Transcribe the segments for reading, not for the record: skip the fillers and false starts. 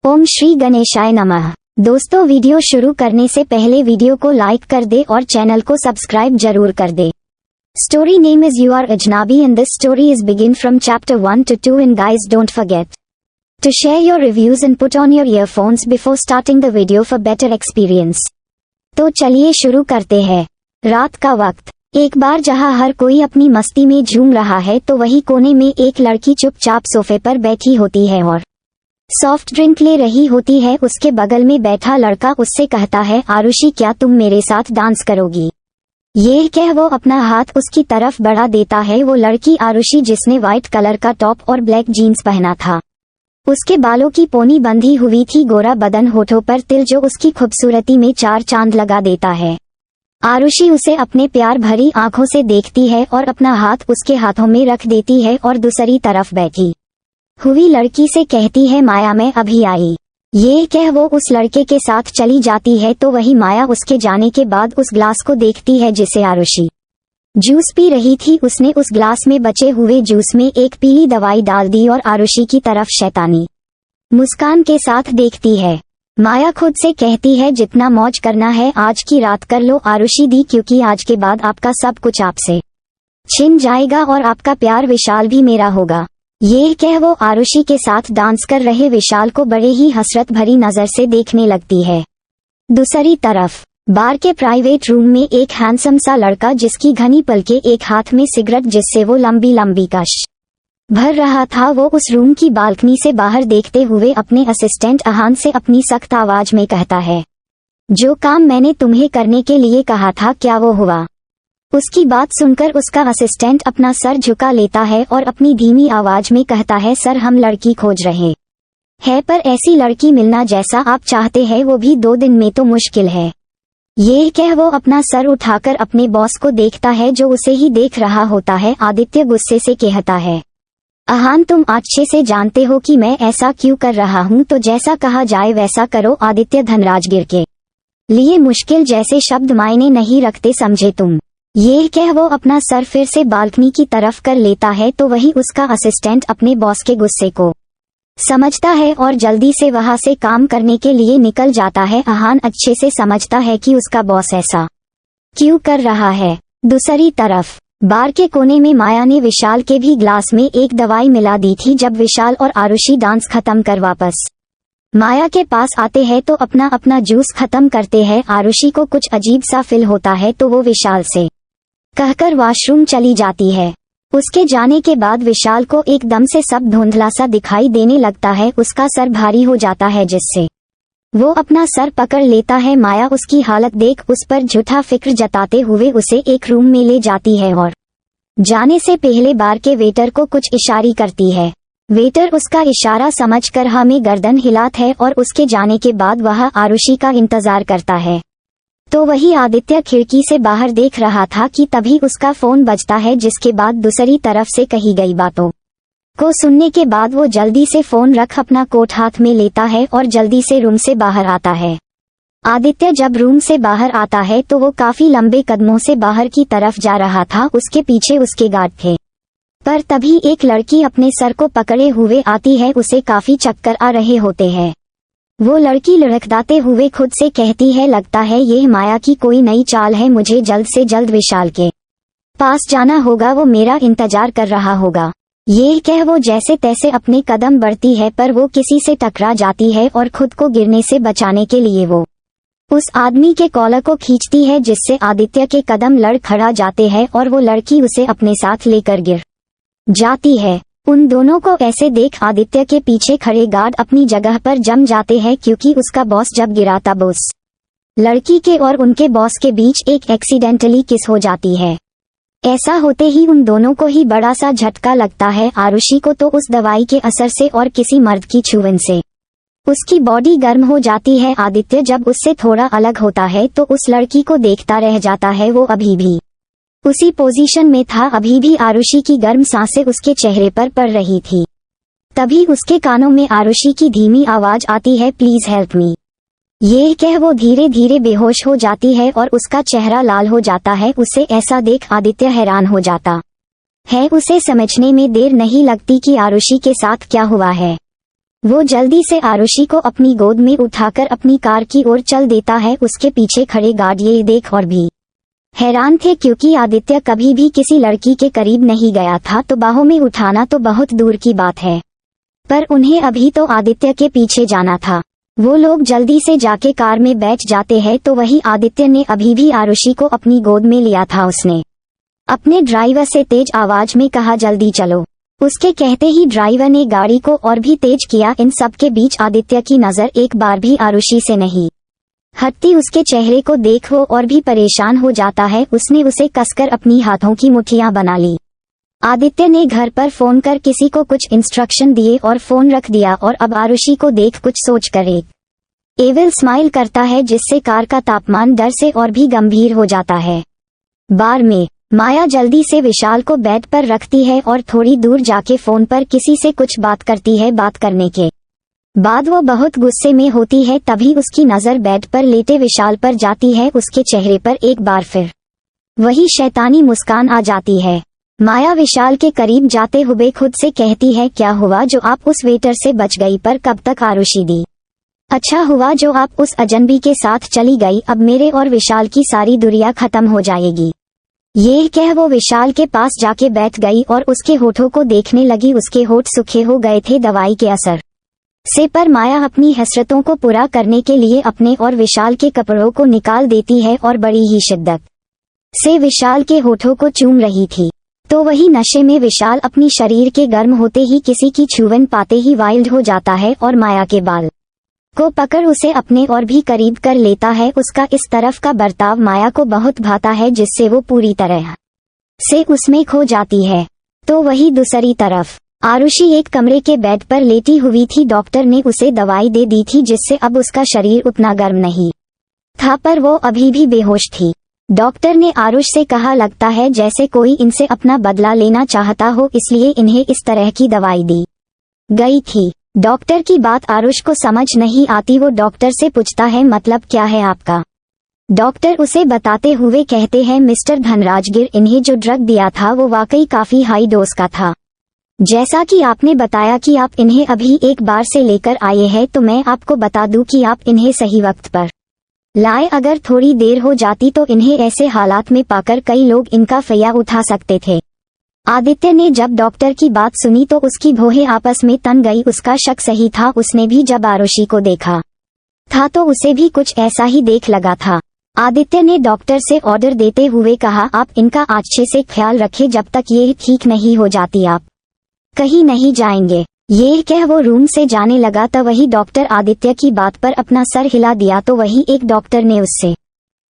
ओम श्री गणेशाय नमः। दोस्तों, वीडियो शुरू करने से पहले वीडियो को लाइक कर दे और चैनल को सब्सक्राइब जरूर कर दे। Story name is you are Ajnabi and this story is begin from chapter 1 to 2 and guys don't forget to share your reviews and put on your earphones before starting the video for better experience। तो चलिए शुरू करते हैं। रात का वक्त। एक बार जहाँ हर कोई अपनी मस्ती में झूम रहा है तो वही कोने में एक लड़की चुपचाप सोफे पर बैठी होती है और सॉफ्ट ड्रिंक ले रही होती है। उसके बगल में बैठा लड़का उससे कहता है, आरुषि क्या तुम मेरे साथ डांस करोगी? ये कह वो अपना हाथ उसकी तरफ बढ़ा देता है। वो लड़की आरुषि जिसने व्हाइट कलर का टॉप और ब्लैक जीन्स पहना था। उसके बालों की पोनी बंधी हुई थी, गोरा बदन, होठों पर तिल जो उसकी खूबसूरती में चार चांद लगा देता है। आरुषि उसे अपने प्यार भरी आंखों से देखती है और अपना हाथ उसके हाथों में रख देती है और दूसरी तरफ बैठी हुई लड़की से कहती है, माया मैं अभी आई। ये कह वो उस लड़के के साथ चली जाती है तो वही माया उसके जाने के बाद उस ग्लास को देखती है जिसे आरुषि जूस पी रही थी। उसने उस ग्लास में बचे हुए जूस में एक पीली दवाई डाल दी और आरुषि की तरफ शैतानी मुस्कान के साथ देखती है। माया खुद से कहती है, जितना मौज करना है आज की रात कर लो आरुषि दी, क्योंकि आज के बाद आपका सब कुछ आपसे छिन जाएगा और आपका प्यार विशाल भी मेरा होगा। ये कह वो आरुषि के साथ डांस कर रहे विशाल को बड़े ही हसरत भरी नजर से देखने लगती है। दूसरी तरफ बार के प्राइवेट रूम में एक हैंडसम सा लड़का जिसकी घनी पलकें, एक हाथ में सिगरेट जिससे वो लंबी लंबी कश भर रहा था, वो उस रूम की बालकनी से बाहर देखते हुए अपने असिस्टेंट अहान से अपनी सख्त आवाज में कहता है, जो काम मैंने तुम्हें करने के लिए कहा था क्या वो हुआ? उसकी बात सुनकर उसका असिस्टेंट अपना सर झुका लेता है और अपनी धीमी आवाज में कहता है, सर हम लड़की खोज रहे हैं, पर ऐसी लड़की मिलना जैसा आप चाहते हैं वो भी 2 दिन में तो मुश्किल है। ये कह वो अपना सर उठाकर अपने बॉस को देखता है जो उसे ही देख रहा होता है। आदित्य गुस्से से कहता है, अहान तुम अच्छे से जानते हो कि मैं ऐसा क्यों कर रहा हूँ, तो जैसा कहा जाए वैसा करो। आदित्य धनराजगिर के लिए मुश्किल जैसे शब्द मायने नहीं रखते, समझे तुम? ये कह वो अपना सर फिर से बालकनी की तरफ कर लेता है तो वही उसका असिस्टेंट अपने बॉस के गुस्से को समझता है और जल्दी से वहां से काम करने के लिए निकल जाता है। अहान अच्छे से समझता है कि उसका बॉस ऐसा क्यों कर रहा है। दूसरी तरफ बार के कोने में माया ने विशाल के भी ग्लास में एक दवाई मिला दी थी। जब विशाल और आरुषि डांस खत्म कर वापस माया के पास आते हैं तो अपना अपना जूस खत्म करते हैं। आरुषि को कुछ अजीब सा फील होता है तो वो विशाल से कहकर वॉशरूम चली जाती है। उसके जाने के बाद विशाल को एकदम से सब धुंधला सा दिखाई देने लगता है। उसका सर भारी हो जाता है जिससे वो अपना सर पकड़ लेता है। माया उसकी हालत देख उस पर झूठा फिक्र जताते हुए उसे एक रूम में ले जाती है और जाने से पहले बार के वेटर को कुछ इशारे करती है। वेटर उसका इशारा समझकर हाँ में गर्दन हिलाता है और उसके जाने के बाद वह आरुषि का इंतजार करता है। तो वही आदित्य खिड़की से बाहर देख रहा था कि तभी उसका फोन बजता है, जिसके बाद दूसरी तरफ से कही गई बातों को सुनने के बाद वो जल्दी से फोन रख अपना कोट हाथ में लेता है और जल्दी से रूम से बाहर आता है। आदित्य जब रूम से बाहर आता है तो वो काफी लंबे कदमों से बाहर की तरफ जा रहा था। उसके पीछे उसके गार्ड थे, पर तभी एक लड़की अपने सर को पकड़े हुए आती है। उसे काफी चक्कर आ रहे होते हैं। वो लड़की लुढ़कदाते हुए खुद से कहती है, लगता है यह माया की कोई नई चाल है, मुझे जल्द से जल्द विशाल के पास जाना होगा, वो मेरा इंतजार कर रहा होगा। ये कह वो जैसे तैसे अपने कदम बढ़ती है पर वो किसी से टकरा जाती है और खुद को गिरने से बचाने के लिए वो उस आदमी के कॉलर को खींचती है, जिससे आदित्य के कदम लड़खड़ा जाते हैं और वो लड़की उसे अपने साथ लेकर गिर जाती है। उन दोनों को ऐसे देख आदित्य के पीछे खड़े गार्ड अपनी जगह पर जम जाते हैं, क्योंकि उसका बॉस जब गिरा तब उस लड़की के और उनके बॉस के बीच एक एक्सीडेंटली किस हो जाती है। ऐसा होते ही उन दोनों को ही बड़ा सा झटका लगता है। आरुषि को तो उस दवाई के असर से और किसी मर्द की छुअन से उसकी बॉडी गर्म हो जाती है। आदित्य जब उससे थोड़ा अलग होता है तो उस लड़की को देखता रह जाता है। वो अभी भी उसी पोजीशन में था, अभी भी आरुषि की गर्म सांसें उसके चेहरे पर पड़ रही थी। तभी उसके कानों में आरुषि की धीमी आवाज आती है, प्लीज हेल्प मी। ये कह वो धीरे धीरे बेहोश हो जाती है और उसका चेहरा लाल हो जाता है। उसे ऐसा देख आदित्य हैरान हो जाता है। उसे समझने में देर नहीं लगती कि आरुषि के साथ क्या हुआ है। वो जल्दी से आरुषि को अपनी गोद में उठाकर अपनी कार की ओर चल देता है। उसके पीछे खड़े गार्ड ये देख और भी हैरान थे, क्योंकि आदित्य कभी भी किसी लड़की के करीब नहीं गया था, तो बाहों में उठाना तो बहुत दूर की बात है। पर उन्हें अभी तो आदित्य के पीछे जाना था। वो लोग जल्दी से जाके कार में बैठ जाते हैं, तो वही आदित्य ने अभी भी आरुषि को अपनी गोद में लिया था। उसने अपने ड्राइवर से तेज आवाज में कहा, जल्दी चलो। उसके कहते ही ड्राइवर ने गाड़ी को और भी तेज किया। इन सब के बीच आदित्य की नजर एक बार भी आरुषि से नहीं हटती। उसके चेहरे को देख वो और भी परेशान हो जाता है। उसने उसे कसकर अपनी हाथों की मुट्ठियां बना ली। आदित्य ने घर पर फोन कर किसी को कुछ इंस्ट्रक्शन दिए और फोन रख दिया, और अब आरुषि को देख कुछ सोचकर एक एविल स्माइल करता है, जिससे कार का तापमान डर से और भी गंभीर हो जाता है। बार में माया जल्दी से विशाल को बेड पर रखती है और थोड़ी दूर जाके फोन पर किसी से कुछ बात करती है। बात करने के बाद वो बहुत गुस्से में होती है। तभी उसकी नजर बेड पर लेटे विशाल पर जाती है। उसके चेहरे पर एक बार फिर वही शैतानी मुस्कान आ जाती है। माया विशाल के करीब जाते हुए खुद से कहती है, क्या हुआ जो आप उस वेटर से बच गई? पर कब तक आरुषि दी? अच्छा हुआ जो आप उस अजनबी के साथ चली गई। अब मेरे और विशाल की सारी दुनिया खत्म हो जाएगी। ये कह वो विशाल के पास जाके बैठ गई और उसके होठों को देखने लगी। उसके होठ सूखे हो गए थे दवाई के असर से। पर माया अपनी हसरतों को पूरा करने के लिए अपने और विशाल के कपड़ों को निकाल देती है और बड़ी ही शिद्दत से विशाल के होठों को चूम रही थी। तो वही नशे में विशाल अपनी शरीर के गर्म होते ही किसी की छुवन पाते ही वाइल्ड हो जाता है और माया के बाल को पकड़ उसे अपने और भी करीब कर लेता है। उसका इस तरफ का बर्ताव माया को बहुत भाता है, जिससे वो पूरी तरह से उसमें खो जाती है। तो वही दूसरी तरफ आरुषि एक कमरे के बेड पर लेटी हुई थी। डॉक्टर ने उसे दवाई दे दी थी, जिससे अब उसका शरीर उतना गर्म नहीं था, पर वो अभी भी बेहोश थी। डॉक्टर ने आरुष से कहा, लगता है जैसे कोई इनसे अपना बदला लेना चाहता हो, इसलिए इन्हें इस तरह की दवाई दी गई थी। डॉक्टर की बात आरुष को समझ नहीं आती। वो डॉक्टर से पूछता है, मतलब क्या है आपका? डॉक्टर उसे बताते हुए कहते हैं, मिस्टर धनराजगिर, इन्हें जो ड्रग दिया था वो वाकई काफी हाई डोज का था। जैसा कि आपने बताया कि आप इन्हें अभी एक बार से लेकर आए हैं, तो मैं आपको बता दूं कि आप इन्हें सही वक्त पर लाए। अगर थोड़ी देर हो जाती तो इन्हें ऐसे हालात में पाकर कई लोग इनका फैया उठा सकते थे। आदित्य ने जब डॉक्टर की बात सुनी तो उसकी भौहें आपस में तन गई। उसका शक सही था। उसने भी जब आरुषि को देखा था तो उसे भी कुछ ऐसा ही देख लगा था। आदित्य ने डॉक्टर से ऑर्डर देते हुए कहा, आप इनका अच्छे से ख्याल रखें, जब तक ये ठीक नहीं हो जाती आप कहीं नहीं जाएंगे। ये कह वो रूम से जाने लगा। तो वही डॉक्टर आदित्य की बात पर अपना सर हिला दिया। तो वही एक डॉक्टर ने उससे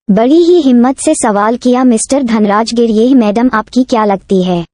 बड़ी ही हिम्मत से सवाल किया, मिस्टर धनराजगिर, ये मैडम आपकी क्या लगती है?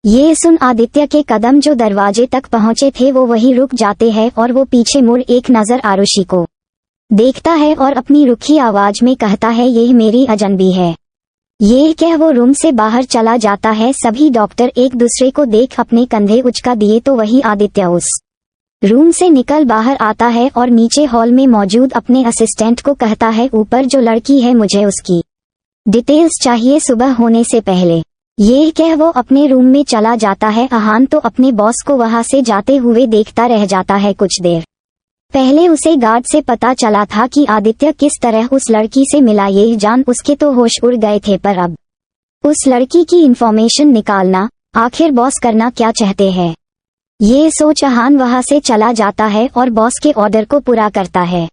ये सुन आदित्य के कदम जो दरवाजे तक पहुंचे थे वो वहीं रुक जाते हैं, और वो पीछे मुड़ एक नजर आरुषि को देखता है और अपनी रुखी आवाज में कहता है, ये मेरी अजनबी है। ये कह वो रूम से बाहर चला जाता है। सभी डॉक्टर एक दूसरे को देख अपने कंधे उचका दिए। तो वही आदित्य उस रूम से निकल बाहर आता है और नीचे हॉल में मौजूद अपने असिस्टेंट को कहता है, ऊपर जो लड़की है मुझे उसकी डिटेल्स चाहिए सुबह होने से पहले। ये कह वो अपने रूम में चला जाता है। आहान तो अपने बॉस को वहां से जाते हुए देखता रह जाता है। कुछ देर पहले उसे गार्ड से पता चला था कि आदित्य किस तरह उस लड़की से मिला। ये जान उसके तो होश उड़ गए थे, पर अब उस लड़की की इंफॉर्मेशन निकालना, आखिर बॉस करना क्या चाहते हैं, ये सोच आहान वहां से चला जाता है और बॉस के ऑर्डर को पूरा करता है।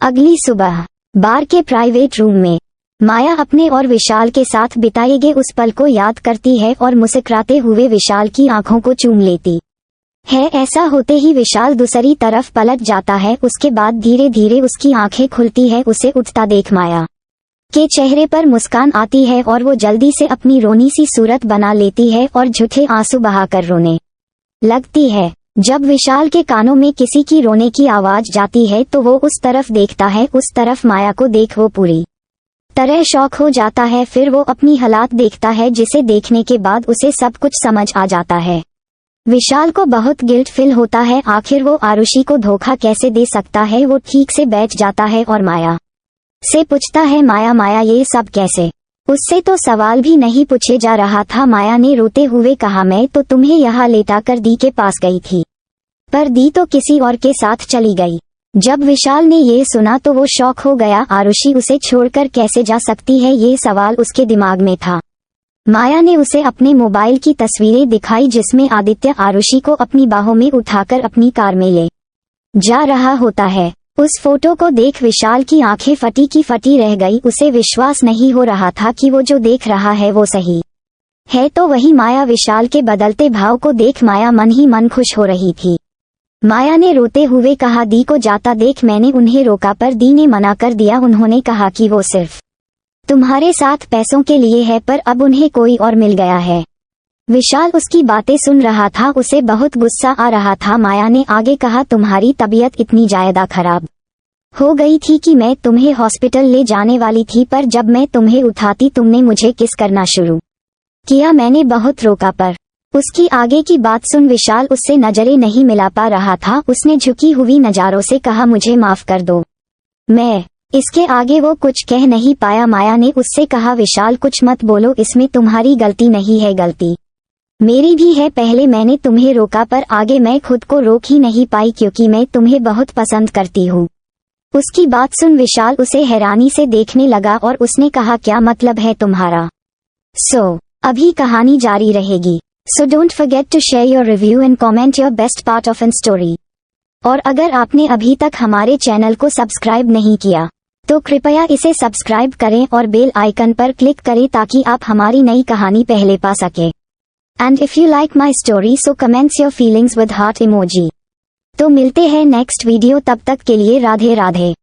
अगली सुबह बार के प्राइवेट रूम में माया अपने और विशाल के साथ बिताए गए उस पल को याद करती है और मुस्कुराते हुए विशाल की आंखों को चूम लेती है। ऐसा होते ही विशाल दूसरी तरफ पलट जाता है। उसके बाद धीरे धीरे उसकी आंखें खुलती है। उसे उठता देख माया के चेहरे पर मुस्कान आती है और वो जल्दी से अपनी रोनी सी सूरत बना लेती है और झूठे आंसू बहाकर रोने लगती है। जब विशाल के कानों में किसी की रोने की आवाज जाती है तो वो उस तरफ देखता है। उस तरफ माया को देख वो पूरी तरह शॉक हो जाता है। फिर वो अपनी हालात देखता है, जिसे देखने के बाद उसे सब कुछ समझ आ जाता है। विशाल को बहुत गिल्ट फील होता है। आखिर वो आरुषि को धोखा कैसे दे सकता है। वो ठीक से बैठ जाता है और माया से पूछता है, माया ये सब कैसे? उससे तो सवाल भी नहीं पूछे जा रहा था। माया ने रोते हुए कहा, मैं तो तुम्हें यहाँ लेटा कर दी के पास गई थी। पर दी तो किसी और के साथ चली गई। जब विशाल ने ये सुना तो वो शॉक हो गया। आरुषि उसे छोड़कर कैसे जा सकती है, ये सवाल उसके दिमाग में था। माया ने उसे अपने मोबाइल की तस्वीरें दिखाई जिसमें आदित्य आरुषि को अपनी बाहों में उठाकर अपनी कार में ले जा रहा होता है। उस फोटो को देख विशाल की आंखें फटी की फटी रह गई। उसे विश्वास नहीं हो रहा था कि वो जो देख रहा है वो सही है तो वही माया। विशाल के बदलते भाव को देख माया मन ही मन खुश हो रही थी। माया ने रोते हुए कहा, दी को जाता देख। मैंने उन्हें रोका पर दी ने मना कर दिया। उन्होंने कहा कि वो सिर्फ तुम्हारे साथ पैसों के लिए है, पर अब उन्हें कोई और मिल गया है। विशाल उसकी बातें सुन रहा था, उसे बहुत गुस्सा आ रहा था। माया ने आगे कहा, तुम्हारी तबीयत इतनी ज्यादा खराब हो गई थी कि मैं तुम्हें हॉस्पिटल ले जाने वाली थी, पर जब मैं तुम्हें उठाती तुमने मुझे किस करना शुरू किया। मैंने बहुत रोका पर उसकी आगे की बात सुन विशाल उससे नजरें नहीं मिला पा रहा था। उसने झुकी हुई नजारों से कहा, मुझे माफ कर दो। मैं इसके आगे वो कुछ कह नहीं पाया। माया ने उससे कहा, विशाल कुछ मत बोलो, इसमें तुम्हारी गलती नहीं है, गलती मेरी भी है। पहले मैंने तुम्हें रोका पर आगे मैं खुद को रोक ही नहीं पाई क्योंकि मैं तुम्हें बहुत पसंद करती हूँ। उसकी बात सुन विशाल उसे हैरानी से देखने लगा और उसने कहा, क्या मतलब है तुम्हारा? अभी कहानी जारी रहेगी। So don't forget to share your review and comment your best part of an story. और अगर आपने अभी तक हमारे चैनल को सब्सक्राइब नहीं किया तो कृपया इसे सब्सक्राइब करें और बेल आइकन पर क्लिक करें ताकि आप हमारी नई कहानी पहले पा सके। And if you like my story so comments your feelings with heart emoji. तो मिलते हैं नेक्स्ट वीडियो, तब तक के लिए राधे राधे।